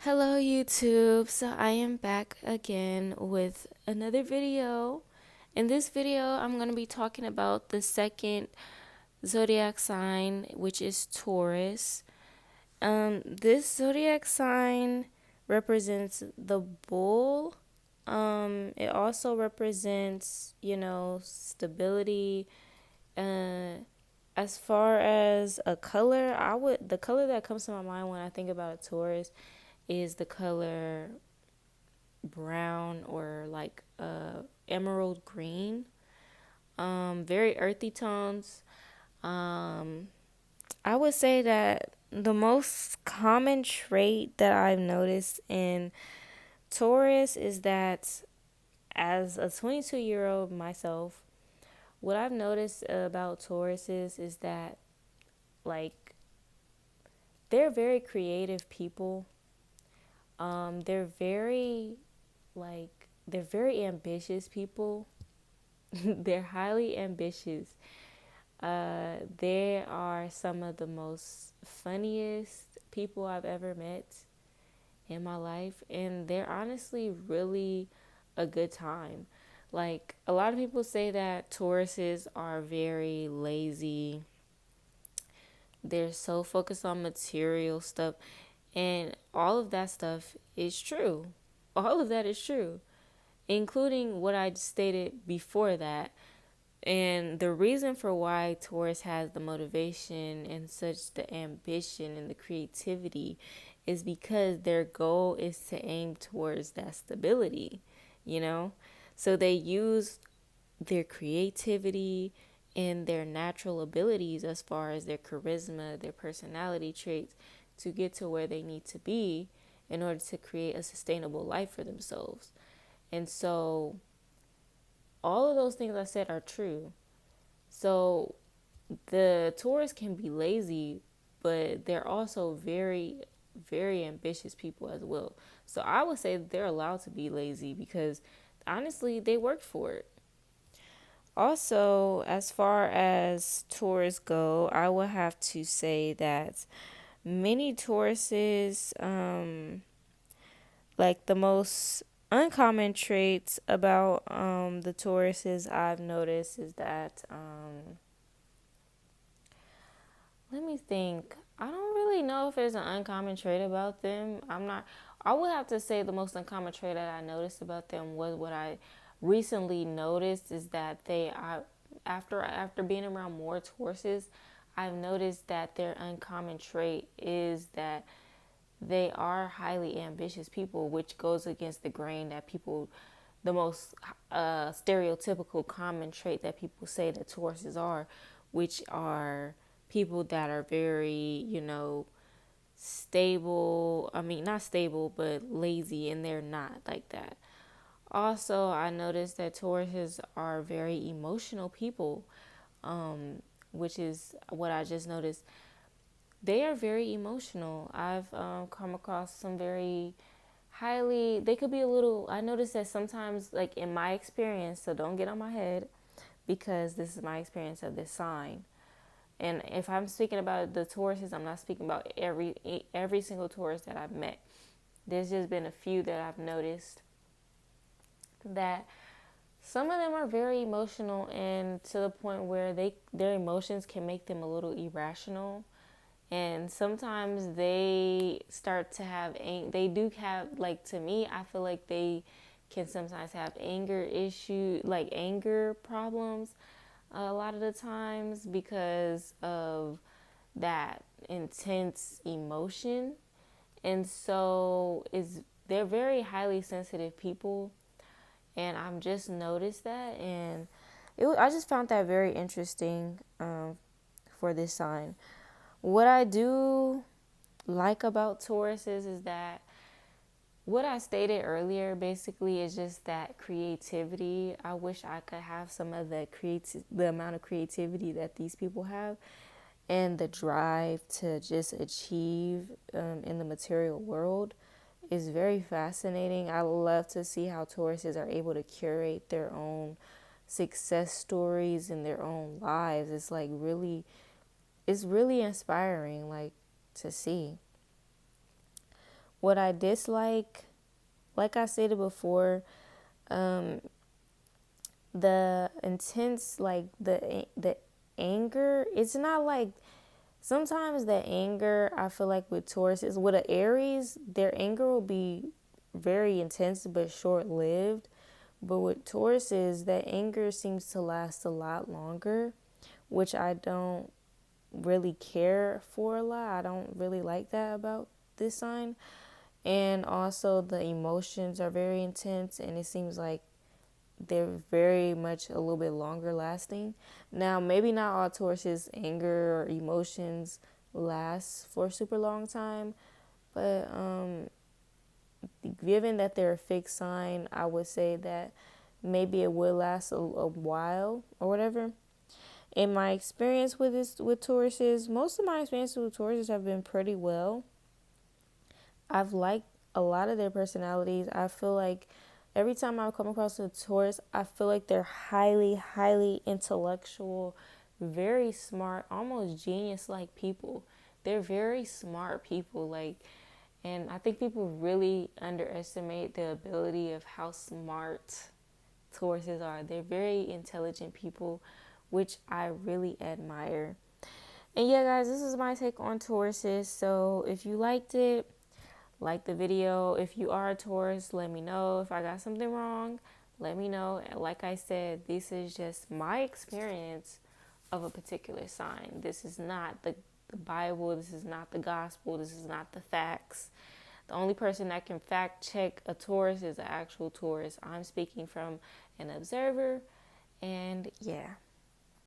Hello YouTube. So I am back again with another video. In this video, I'm going to be talking about the second zodiac sign, which is Taurus. This zodiac sign represents the bull. It also represents, stability. As far as a color, the color that comes to my mind when I think about a Taurus is the color brown or like emerald green. Very earthy tones. Um, I would say that the most common trait that I've noticed in Taurus is that as a 22-year-old myself, what I've noticed about Tauruses is that like they're very creative people. They're very they're very ambitious people. They're highly ambitious. They are some of the most funniest people I've ever met in my life, and they're honestly really a good time. Like a lot of people say that Tauruses are very lazy. They're so focused on material stuff, and all of that stuff is true. All of that is true, including what I stated before that. And the reason for why Taurus has the motivation and such the ambition and the creativity is because their goal is to aim towards that stability, you know? So they use their creativity and their natural abilities as far as their charisma, their personality traits to get to where they need to be in order to create a sustainable life for themselves. And so all of those things I said are true. So the Taurus can be lazy, but they're also very, very ambitious people as well. So I would say that they're allowed to be lazy because honestly, they worked for it. Also, as far as Taurus go, I would have to say that many Tauruses, like the most uncommon traits about the Tauruses I've noticed is that let me think. I don't really know if there's an uncommon trait about them. I would have to say the most uncommon trait that I noticed about them was what I recently noticed is that after being around more Tauruses, I've noticed that their uncommon trait is that they are highly ambitious people, which goes against the grain that people, the most stereotypical common trait that people say that Tauruses are, which are people that are very, stable. I mean, not stable, but lazy, and they're not like that. Also, I noticed that Tauruses are very emotional people, which is what I just noticed. They are very emotional. I've come across some very highly, they could be a little, I noticed that sometimes, like in my experience, so don't get on my head because this is my experience of this sign. And if I'm speaking about the Tauruses, I'm not speaking about every single Taurus that I've met. There's just been a few that I've noticed that some of them are very emotional and to the point where their emotions can make them a little irrational, and sometimes they start to have they do have, like, to me I feel like they can sometimes have anger issue, like anger problems a lot of the times because of that intense emotion. And so is they're very highly sensitive people, and I've just noticed that, and I just found that very interesting for this sign. What I do like about Tauruses is that what I stated earlier basically is just that creativity. I wish I could have some of the amount of creativity that these people have, and the drive to just achieve in the material world is very fascinating. I love to see how Tauruses are able to curate their own success stories in their own lives. It's really inspiring, like, to see. What I dislike, like I stated before, um, the intense, like the anger. It's not like sometimes the anger I feel like with Taurus is with an Aries, their anger will be very intense but short lived. But with Tauruses, that anger seems to last a lot longer, which I don't really care for a lot. I don't really like that about this sign. And also, the emotions are very intense, and it seems like they're very much a little bit longer lasting. Now, maybe not all Tauruses' anger or emotions last for a super long time, but given that they're a fixed sign, I would say that maybe it would last a while or whatever. In my experience with this with Tauruses, most of my experiences with Tauruses have been pretty well. I've liked a lot of their personalities. I feel like every time I come across a Taurus, I feel like they're highly, highly intellectual, very smart, almost genius like people. They're very smart people, like, and I think people really underestimate the ability of how smart Tauruses are. They're very intelligent people, which I really admire. And yeah, guys, this is my take on Tauruses. So if you liked it, like the video. If you are a Taurus, let me know. If I got something wrong, let me know. And like I said, this is just my experience of a particular sign. This is not the Bible. This is not the gospel. This is not the facts. The only person that can fact check a Taurus is an actual Taurus. I'm speaking from an observer. And yeah.